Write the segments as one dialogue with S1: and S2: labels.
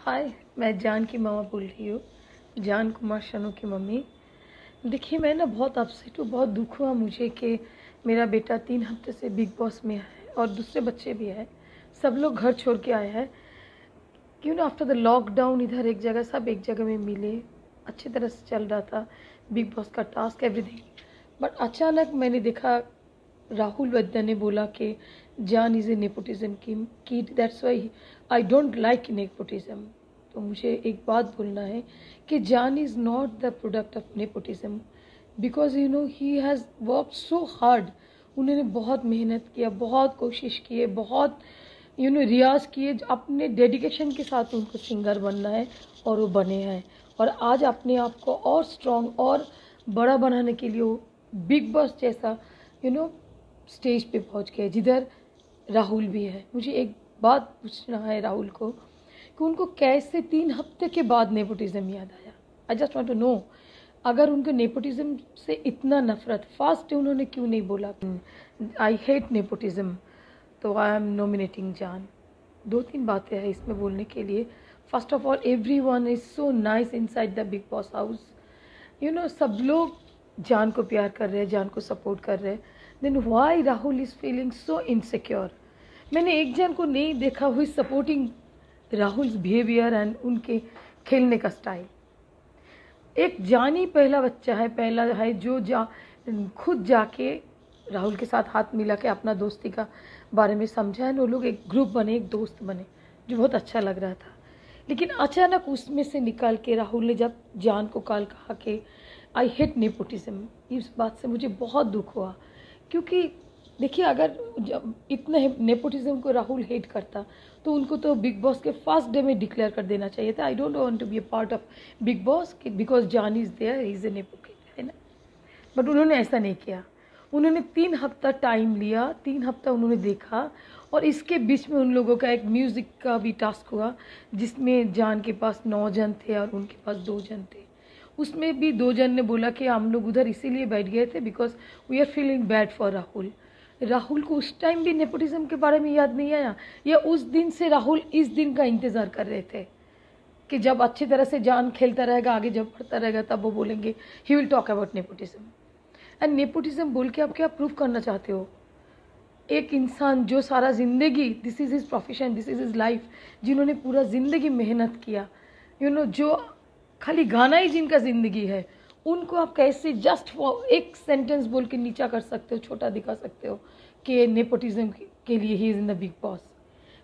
S1: हाय, मैं जान की मामा बोल रही हूँ, जान कुमार शानू की मम्मी। देखिए, मैं ना बहुत अपसेट हूँ, बहुत दुख हुआ मुझे कि मेरा बेटा 3 हफ्ते से बिग बॉस में है और दूसरे बच्चे भी हैं। सब लोग घर छोड़ के आए हैं। क्यों ना आफ्टर द लॉकडाउन इधर एक जगह, सब एक जगह में मिले, अच्छी तरह से चल रहा था बिग बॉस का टास्क एवरीथिंग। बट अचानक मैंने देखा राहुल वैद्य ने बोला कि जान इज़ ए नेपोटिज्म की that's why I don't like nepotism. तो मुझे एक बात बोलना है कि जान is not the product of nepotism, because he has work so hard. उन्होंने बहुत मेहनत किया, बहुत कोशिश की है, बहुत रियाज किए, अपने डेडिकेशन के साथ उनको सिंगर बनना है और वो बने हैं। और आज अपने आप को और स्ट्रॉन्ग और बड़ा बनाने के लिए वो बिग बॉस जैसा स्टेज पे पहुंच गए, जिधर राहुल भी है। मुझे एक बात पूछना है राहुल को कि उनको कैसे 3 हफ्ते के बाद नेपोटिज्म याद आया। I just want to know, अगर उनको नेपोटिज्म से इतना नफरत, फर्स्ट उन्होंने क्यों नहीं बोला आई हेट नेपोटिज्म, तो आई एम नॉमिनेटिंग जान। 2-3 बातें हैं इसमें बोलने के लिए। First of all, every one is so nice inside the big boss house. सब लोग जान को प्यार कर रहे हैं, जान को सपोर्ट कर रहे हैं। Then why Rahul is feeling so insecure. मैंने एक जन को नहीं देखा हुई सपोर्टिंग राहुल बिहेवियर एंड उनके खेलने का स्टाइल। एक जानी पहला बच्चा है, पहला है जो खुद जाके राहुल के साथ हाथ मिला के अपना दोस्ती का बारे में समझा है। वो लोग एक ग्रुप बने, एक दोस्त बने, जो बहुत अच्छा लग रहा था। लेकिन अचानक उसमें से निकाल के राहुल ने जब जान को कल कहा कि आई हेट नेपोटिज्म, इस बात से मुझे बहुत दुख हुआ। क्योंकि देखिए, अगर जब इतने नेपोटिज्म को राहुल हेट करता तो उनको तो बिग बॉस के फर्स्ट डे में डिक्लेयर कर देना चाहिए था, I don't want to be a part of Bigg Boss, because Jaan is there, is a nepo kid, है ना। बट उन्होंने ऐसा नहीं किया। उन्होंने 3 हफ्ता टाइम लिया, 3 हफ्ता उन्होंने देखा। और इसके बीच में उन लोगों का एक म्यूज़िक का भी टास्क हुआ, जिसमें जान के पास 9 जन थे और उनके पास 2 जन थे। उसमें भी 2 जन ने बोला कि हम लोग उधर इसीलिए बैठ गए थे because we are feeling bad for Rahul. Rahul को उस टाइम भी नेपोटिज्म के बारे में याद नहीं आया, या उस दिन से राहुल इस दिन का इंतज़ार कर रहे थे कि जब अच्छी तरह से जान खेलता रहेगा, आगे जब बढ़ता रहेगा, तब वो बोलेंगे he will talk about nepotism. And nepotism बोल के आप क्या प्रूव करना चाहते हो? एक इंसान जो सारा ज़िंदगी, this is his profession, this is his life, जिन्होंने पूरा ज़िंदगी मेहनत किया, जो खाली गाना ही जिनका ज़िंदगी है, उनको आप कैसे जस्ट फॉर एक सेंटेंस बोल के नीचा कर सकते हो, छोटा दिखा सकते हो कि नेपोटिज्म के लिए he is in the big boss.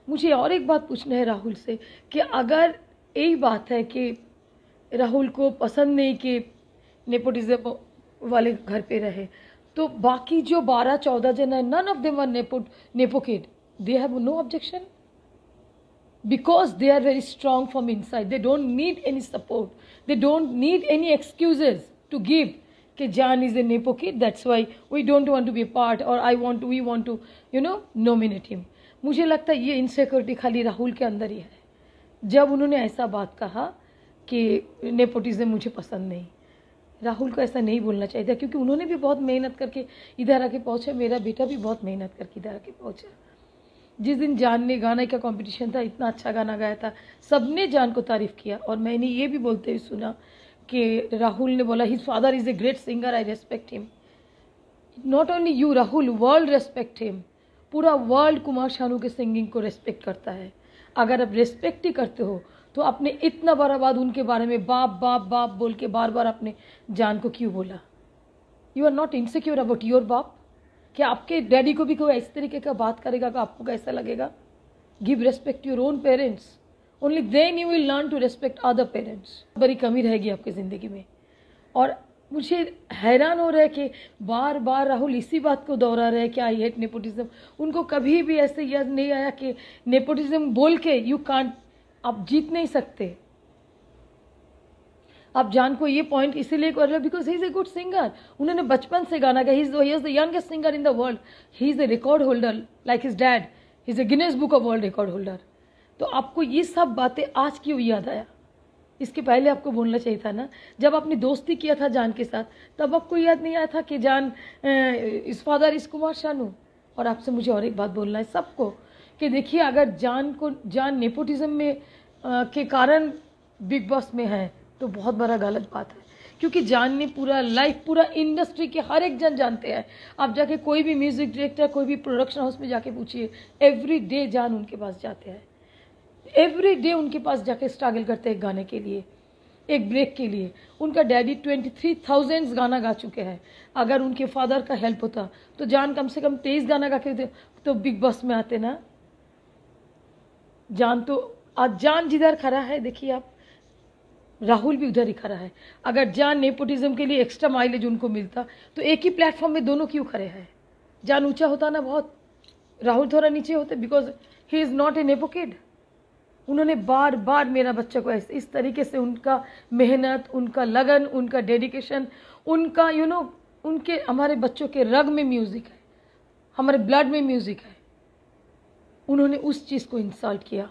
S1: मुझे और एक बात पूछना है राहुल से कि अगर यही बात है कि राहुल को पसंद नहीं कि नेपोटिज्म वाले घर पे रहे, तो बाकी जो 12-14 जन है, none of them are nepo kid, they have no objection because they are very strong from inside. They don't need any support. They don't need any excuses to give कि Jan is a nepo kid, that's why we don't want to be a part, or we want to nominate him. मुझे लगता है ये insecurity खाली राहुल के अंदर ही है। जब उन्होंने ऐसा बात कहा कि नेपोटिज्म मुझे पसंद नहीं, राहुल को ऐसा नहीं बोलना चाहिए था, क्योंकि उन्होंने भी बहुत मेहनत करके इधर आके पहुँचे। मेरा बेटा भी बहुत मेहनत करके इधर आके पहुँचा। जिस दिन जान ने गाने का कंपटीशन था, इतना अच्छा गाना गाया था, सबने जान को तारीफ़ किया। और मैंने ये भी बोलते हुए सुना कि राहुल ने बोला his father is a great singer, I respect him. Not only you Rahul, world respect him. पूरा वर्ल्ड कुमार शानू के सिंगिंग को रेस्पेक्ट करता है। अगर आप रेस्पेक्ट ही करते हो तो आपने इतना बार बाद उनके बारे में बाप बाप बाप बोल के बार बार अपने जान को क्यों बोला? You are not insecure about your बाप? क्या आपके डैडी को भी कोई इस तरीके का बात करेगा कि आपको कैसा लगेगा? Give respect your own parents, only then you will learn to respect other parents. बड़ी कमी रहेगी आपकी ज़िंदगी में। और मुझे हैरान हो रहा है कि बार बार राहुल इसी बात को दोहरा रहे हैं कि आई हेट नेपोटिज्म। उनको कभी भी ऐसे याद नहीं आया कि नेपोटिज्म बोल के यू कांट, आप जीत नहीं सकते। आप जान को ये पॉइंट इसीलिए कर रहे हो because he is a good singer. उन्होंने बचपन से गाना गाया, he is the youngest singer in the world, he is A record holder like his dad, he is A Guinness book of world record holder. तो आपको ये सब बातें आज क्यों याद आया? इसके पहले आपको बोलना चाहिए था ना, जब आपने दोस्ती किया था जान के साथ, तब आपको याद नहीं आया था कि जान इस फादर इस कुमार शानू। और आपसे मुझे और एक बात बोलना है सबको कि देखिए, अगर जान नेपोटिज्म में के कारण बिग बॉस में है तो बहुत बड़ा गलत बात है, क्योंकि जान ने पूरा लाइफ, पूरा इंडस्ट्री के हर एक जन जानते हैं। आप जाके कोई भी म्यूजिक डायरेक्टर, कोई भी प्रोडक्शन हाउस में जाके पूछिए, एवरी डे जान उनके पास जाते हैं, एवरी डे उनके पास जाके स्ट्रगल करते हैं गाने के लिए, एक ब्रेक के लिए। उनका डैडी 23,000 गाना गा चुके हैं। अगर उनके फादर का हेल्प होता तो जान कम से कम 23 गाना गा के तो बिग बॉस में आते ना। जान तो आज जान जिधर खड़ा है देखिए आप, राहुल भी उधर ही खड़ा है। अगर जान नेपोटिज्म के लिए एक्स्ट्रा माइलेज उनको मिलता तो एक ही प्लेटफॉर्म में दोनों क्यों खड़े हैं? जान ऊंचा होता ना बहुत, राहुल थोड़ा नीचे होते, because he is not a nepo kid. उन्होंने बार बार मेरा बच्चा को ऐसे इस तरीके से, उनका मेहनत, उनका लगन, उनका डेडिकेशन, उनका उनके, हमारे बच्चों के रग में म्यूज़िक है, हमारे ब्लड में म्यूज़िक है। उन्होंने उस चीज़ को इंसल्ट किया।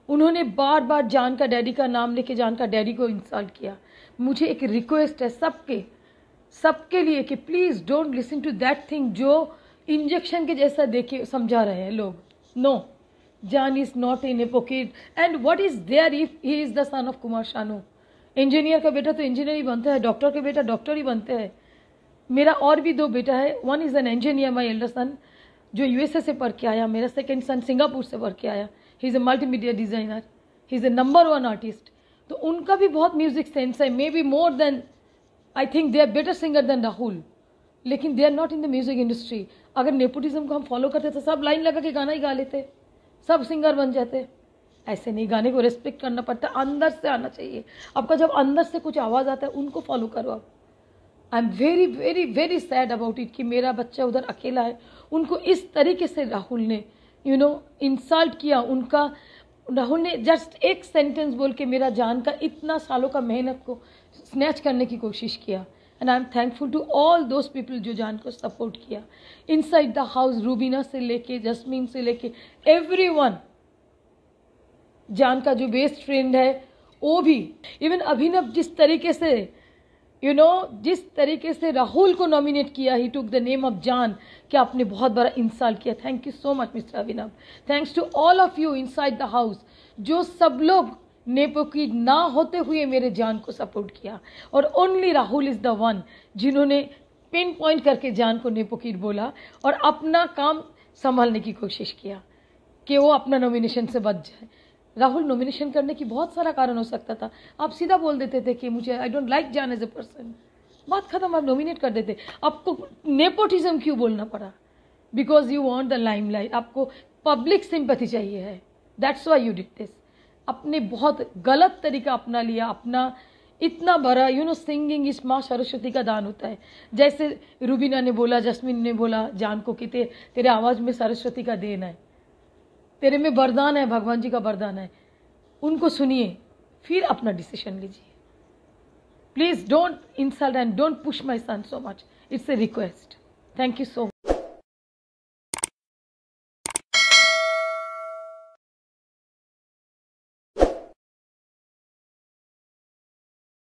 S1: उन्होंने बार बार जान का डैडी का नाम लेके जान का डैडी को इंसल्ट किया। मुझे एक रिक्वेस्ट है सबके लिए कि please don't listen to that thing जो इंजेक्शन के जैसा देखे समझा रहे हैं लोग। No, Jaan is not in nepo kid, and what is there if he is the son of Kumar Shanu. Engineer का बेटा तो इंजीनियर ही बनता है, डॉक्टर के बेटा डॉक्टर ही बनते हैं। मेरा और भी 2 बेटा है, one is an engineer, my elder son जो यूएसए से पढ़ के आया, मेरा सेकेंड सन सिंगापुर से पढ़ के आया, he is a multimedia designer, he is a number 1 artist. तो उनका भी बहुत म्यूजिक सेंस है, maybe more than, I think they are better singer than Rahul, लेकिन they are not in the music industry. अगर नेपोटिज्म को हम follow करते तो सब लाइन लगा के गाना ही गा लेते, सब सिंगर बन जाते। ऐसे नहीं, गाने को रेस्पेक्ट करना पड़ता है, अंदर से आना चाहिए। आपका जब अंदर से कुछ आवाज़ आता है उनको फॉलो करो आप। I am very very very sad about it कि मेरा बच्चा उधर अकेला है। उनको इस तरीके से राहुल ने इंसल्ट किया। उनका राहुल ने जस्ट एक सेंटेंस बोल के मेरा जान का इतना सालों का मेहनत को स्नैच करने की कोशिश किया। And I am thankful to all those people जो जान को सपोर्ट किया इनसाइड द हाउस, रूबीना से लेके, जस्मीन से लेके, एवरीवन। जान का जो बेस्ट फ्रेंड है वो भी, इवन अभिनव जिस तरीके से जिस तरीके से राहुल को नॉमिनेट किया, he took the name of Jaan, कि आपने बहुत बड़ा इंसल्ट किया। Thank you so much mister Abhinav. Thanks to all of you inside the house, जो सब लोग नेपो किड ना होते हुए मेरे जान को सपोर्ट किया। और only Rahul is the one जिन्होंने पिन पॉइंट करके जान को नेपो किड बोला और अपना काम संभालने की कोशिश किया कि वो अपना नॉमिनेशन से बच जाए। राहुल नॉमिनेशन करने की बहुत सारा कारण हो सकता था, आप सीधा बोल देते थे कि मुझे आई डोंट लाइक जान एज ए पर्सन, बात खत्म, आप नॉमिनेट कर देते। आपको नेपोटिज्म क्यों बोलना पड़ा? Because you want the limelight, आपको पब्लिक सिंपैथी चाहिए है, that's why you did this. अपने बहुत गलत तरीका अपना लिया, अपना इतना बड़ा सिंगिंग इस माँ सरस्वती का दान होता है। जैसे रूबीना ने बोला, जस्मीन ने बोला जान को कि तेरे आवाज़ में सरस्वती का देन है, तेरे में वरदान है, भगवान जी का वरदान है। उनको सुनिए, फिर अपना डिसीजन लीजिए। Please don't insult and don't push my son so much, it's a request. Thank you so much.